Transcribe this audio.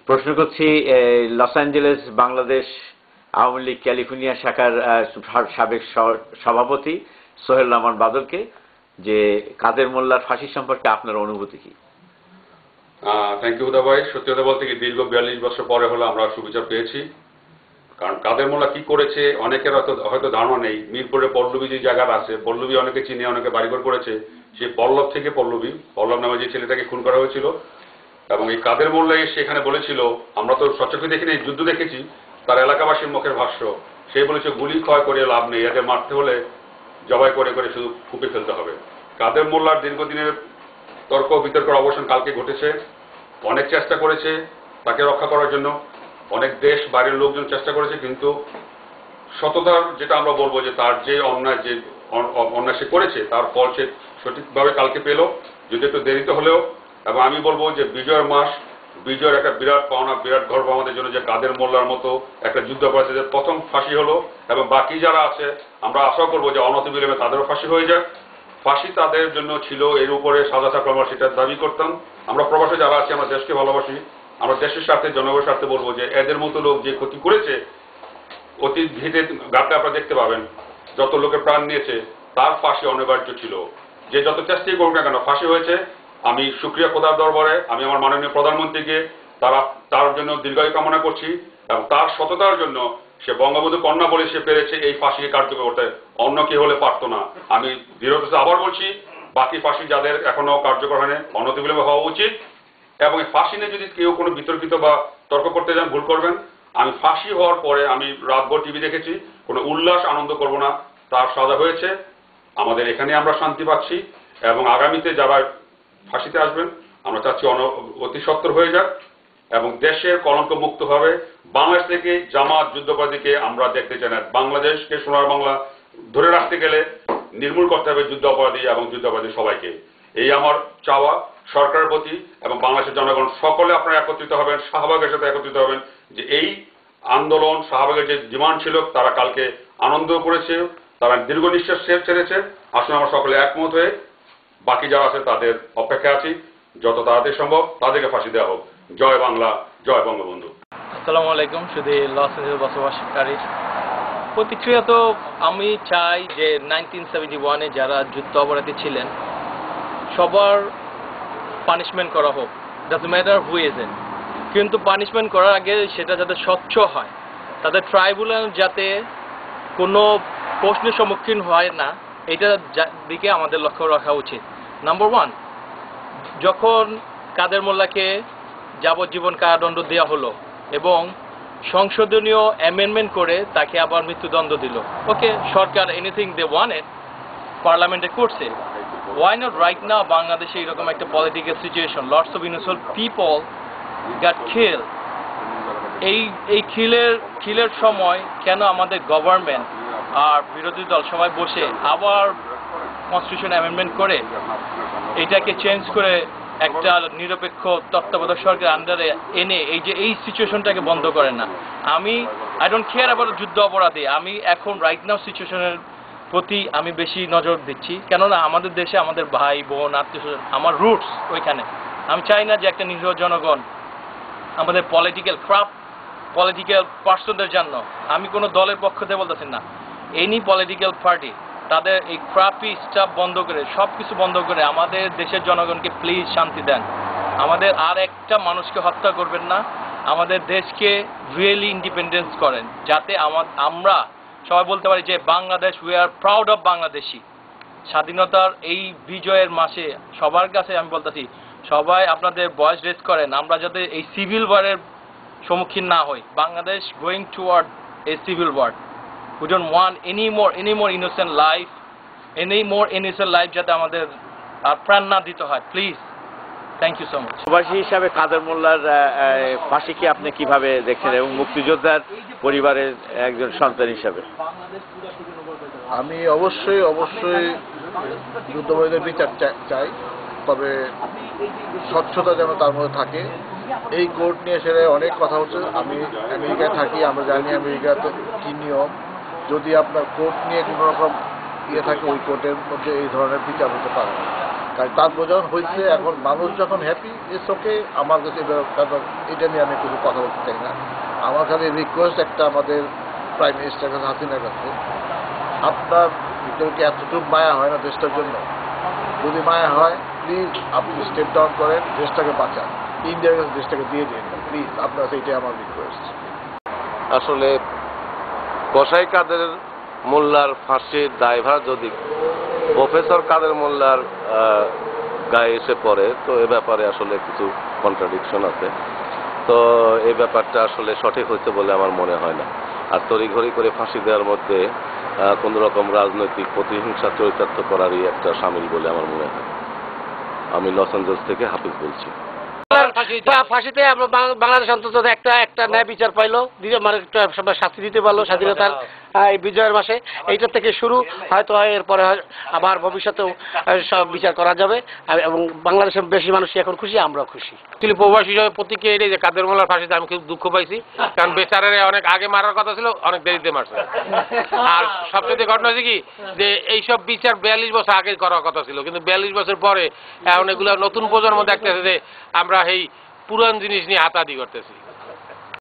প্রশ্ন করছি Los Angeles Bangladesh Awami League California শাখার সাবেক সভাপতি সোহেল রহমান বাদলকে যে কাদের মোল্লার ফাঁসি সম্পর্কে আপনার অনুভূতি কি? থ্যাংক ইউ হুদা ভাই। সত্যি কথা বলতে কি দীর্ঘ 42 বছর পরে হলো আমরা সুবিচার পেয়েছি। কারণ কাদের মোল্লা কি করেছে অনেকের হয়তো ধারণা নেই। মিরপুরে পল্লবী যে জায়গাটা আছে, পল্লবী অনেকে চিনে, অনেকে বাড়িঘর করেছে। সেই পল্লব থেকে পল্লব নামে যে ছেলেটাকে খুন করা হয়েছিল, এবং এই কাদের মোল্লা সেখানে বলেছিল, আমরা তো সচক্ষে দেখিনি, যুদ্ধ দেখেছি, তার এলাকাবাসীর মুখের ভাষ্য, সে বলেছে গুলি ক্ষয় করে লাভ নেই, এদের মারতে হলে জবাই করে করে শুধু ফুপে ফেলতে হবে। কাদের মোল্লার দীর্ঘদিনের তর্ক বিতর্কের অবসান কালকে ঘটেছে। অনেক চেষ্টা করেছে তাকে রক্ষা করার জন্য, অনেক দেশ বাইরের লোকজন চেষ্টা করেছে, কিন্তু সততার যেটা আমরা বলবো যে তার যে অন্যায় সে করেছে তার ফল সে সঠিকভাবে কালকে পেল, যদি একটু দেরিতে হলেও। এবং আমি বলবো যে বিজয়ের মাস, বিজয়ের একটা বিরাট পাওনা, বিরাট গর্ব আমাদের জন্য যে কাদের মোল্লার মতো একটা যুদ্ধাপরাধীদের প্রথম ফাঁসি হলো। এবং বাকি যারা আছে আমরা আশা করবো যে অনতিবিলম্বে তাদেরও ফাঁসি হয়ে যাক। ফাঁসি তাদের জন্য ছিল, এর উপরে সাজা থাকলে আমরা সেটা দাবি করতাম। আমরা প্রবাসে যারা আছি, আমরা দেশকে ভালোবাসি, আমরা দেশের স্বার্থে জনগণের স্বার্থে বলবো যে এদের মতো লোক যে ক্ষতি করেছে, অতীত ঘেটে ঘাটলে আপনারা দেখতে পাবেন যত লোকের প্রাণ নিয়েছে, তার ফাঁসি অনিবার্য ছিল। যে যত চেষ্টাই করুক না কেন ফাঁসি হয়েছে। আমি শুকরিয়া খোদার দরবারে আমি আমার মাননীয় প্রধানমন্ত্রীকে তার জন্য দীর্ঘায়ু কামনা করছি, এবং তার সততার জন্য সে বঙ্গবন্ধু কন্যা বলে সে পেরেছে এই ফাঁসিকে কার্যকর করতে, অন্য কি হলে পারতো না। আমি দৃঢ়তা আবার বলছি, বাকি ফাঁসি যাদের এখনো কার্যকর হয়নি অনতিবিলম্বে হওয়া উচিত। এবং এই ফাঁসি নিয়ে যদি কেউ কোনো বিতর্কিত বা তর্ক করতে যান ভুল করবেন। আমি ফাঁসি হওয়ার পরে আমি রাতভর টিভি দেখেছি, কোনো উল্লাস আনন্দ করব না, তার সাজা হয়েছে। আমাদের এখানে আমরা শান্তি পাচ্ছি, এবং আগামীতে যারা ফাঁসিতে আসবেন আমরা চাচ্ছি অতি সত্বর হয়ে যাক, এবং দেশের কলঙ্ক মুক্ত হবে। বাংলাদেশ থেকে জামাত যুদ্ধাপরাধীকে আমরা দেখতে চাই না। বাংলাদেশকে সোনার বাংলা ধরে রাখতে গেলে নির্মূল করতে হবে যুদ্ধ অপরাধী এবং যুদ্ধাপরাধী সবাইকে। এই আমার চাওয়া সরকারের প্রতি, এবং বাংলাদেশের জনগণ সকলে আপনারা একত্রিত হবেন, শাহবাগের সাথে একত্রিত হবেন, যে এই আন্দোলন শাহবাগের যে ডিমান্ড ছিল তারা কালকে আনন্দ করেছে, তারা দীর্ঘ নিঃশ্বাস ছেড়েছে। আসলে আমরা সকলে একমত হয়ে বাকি যারা আছে তাদের অপেক্ষা আছি, যত তাড়াতাড়ি সম্ভব তাদেরকে ফাঁসি দেওয়া হোক। জয় বাংলা, জয় বঙ্গবন্ধু। আসসালামু আলাইকুম। শুধু লস অ্যাঞ্জেলেস বসবাসকারী প্রতিক্রিয়া তো আমি চাই যে 1971-এ যারা যুদ্ধ অপরাধী ছিলেন সবার পানিশমেন্ট করা হোক, doesn't matter who is it. কিন্তু পানিশমেন্ট করার আগে সেটা যাতে স্বচ্ছ হয়, তাদের ট্রাইব্যুনাল যাতে কোনো প্রশ্নের সম্মুখীন হয় না, এটার দিকে আমাদের লক্ষ্য রাখা উচিত। নাম্বার 1, যখন কাদের মোল্লাকে যাবজ্জীবন কারাদণ্ড দেওয়া হলো এবং সংশোধনীয় অ্যামেন্ডমেন্ট করে তাকে আবার মৃত্যুদণ্ড দিল, ওকে, সরকার এনিথিং দে ওয়ান্টেড পার্লামেন্টে করছে। ওয়াই নট রাইট নাও বাংলাদেশে এরকম একটা political situation, lots of innocent people got kill. এই খিলের সময় কেন আমাদের গভর্নমেন্ট আর বিরোধী দল সবাই বসে আবার কনস্টিটিউশন অ্যামেন্ডমেন্ট করে এটাকে চেঞ্জ করে একটা নিরপেক্ষ তত্ত্বাবধায়ক সরকার আন্ডারে এনে এই সিচুয়েশনটাকে বন্ধ করে না? আই ডোন্ট কেয়ার অ্যাবাউট যুদ্ধ অপরাধী। আমি এখন রাইট নাও সিচুয়েশনের প্রতি আমি বেশি নজর দিচ্ছি, কেননা আমাদের দেশে আমাদের ভাই বোন আত্মীয় স্বজন, আমার রুটস ওইখানে। আমি চাই না যে একটা নিরীহ জনগণ আমাদের পলিটিক্যাল পার্সনদের জন্য, আমি কোনো দলের পক্ষ থেকে বলতেছি না, এনি পলিটিক্যাল পার্টি তাদের এই ক্রাপি স্টাফ বন্ধ করে, সব কিছু বন্ধ করে আমাদের দেশের জনগণকে প্লিজ শান্তি দেন। আমাদের আর একটা মানুষকে হত্যা করবেন না, আমাদের দেশকে রিয়েলি ইন্ডিপেন্ডেন্স করেন, যাতে আমরা সবাই বলতে পারি যে Bangladesh, we are proud of Bangladeshi. স্বাধীনতার এই বিজয়ের মাসে সবার কাছে আমি বলতেছি, সবাই আপনাদের ভয়েস রেজ করেন, আমরা যাতে এই সিভিল ওয়ারের সম্মুখীন না হই। Bangladesh going toward a civil war. We don't want any more innocent life যাতে আমাদের আর প্রাণ না দিতে হয়, please. Thank you so much. প্রবাসী হিসাবে কাদের মোল্লার ফাঁসিকে আপনি কিভাবে দেখছেন, এবং মুক্তিযোদ্ধার পরিবারের একজন সন্তান হিসাবে? আমি অবশ্যই যুদ্ধাপরাধীদের বিচার চাই, তবে স্বচ্ছতা যেন তার মধ্যে থাকে। এই কোর্ট নিয়ে সেটা অনেক কথা হচ্ছে। আমি আমেরিকায় থাকি, আমরা জানি আমেরিকাতে কী নিয়ম। যদি আপনার কোর্ট নিয়ে কোনো রকম থাকে, ওই কোর্টের মধ্যে এই ধরনের বিচার হতে পারে। কারণ তার প্রজনন হয়েছে, এখন মানুষ যখন হ্যাপি ইটস ওকে। আমার কাছে এটা নিয়ে আমি কিছু কথা বলতে চাই না। আমার খালি রিকোয়েস্ট একটা আমাদের প্রাইম মিনিস্টার কাছে, হাসিনার কাছে, আপনার ভিতরকে এতটুকু মায়া হয় না দেশটার জন্য? যদি মায়া হয় প্লিজ আপনি স্টেপ ডাউন করেন, দেশটাকে বাঁচান, ইন্ডিয়ার কাছে দেশটাকে দিয়ে দিন প্লিজ। আপনার কাছে এটাই আমার রিকোয়েস্ট। আসলে কসাই কাদের মোল্লার ফাঁসির দায়ভার যদি প্রফেসর কাদের মোল্লার গায়ে এসে পড়ে, তো এ ব্যাপারে আসলে কিছু কন্ট্রাডিকশন আছে। তো এই ব্যাপারটা আসলে সঠিক হয়েছে বলে আমার মনে হয় না। আর তড়িঘড়ি করে ফাঁসি দেওয়ার মধ্যে কোনো রকম রাজনৈতিক প্রতিহিংসা চরিতার্থ করারই একটা সামিল বলে আমার মনে হয়। আমি লস অ্যাঞ্জেলস থেকে হাফিজ বলছি। ফাঁসিতে আমরা বাংলাদেশ অন্তত একটা ন্যায় বিচার পাইলো, মানে শাস্তি দিতে পারলো স্বাধীনতার এই বিজয়ের মাসে। এইটার থেকে শুরু, হয়তো এরপরে আবার ভবিষ্যতেও সব বিচার করা যাবে এবং বাংলাদেশের বেশি মানুষই এখন খুশি, আমরাও খুশি। প্রবাসী হিসাবে প্রতিক্রিয়া এটাই যে কাদের মোল্লার ফাঁসিতে আমি খুব দুঃখ পাইছি, কারণ বেচারারে অনেক আগে মারার কথা ছিল, অনেক দেরিতে মারছে। আর সবচেয়ে ঘটনা হচ্ছে কি যে এইসব বিচার 42 বছর আগে করার কথা ছিল, কিন্তু 42 বছর পরে এখন এগুলো নতুন প্রজন্ম দেখতেছে যে আমরা এই পুরান জিনিস নিয়ে হাতাহাতি করতেছি।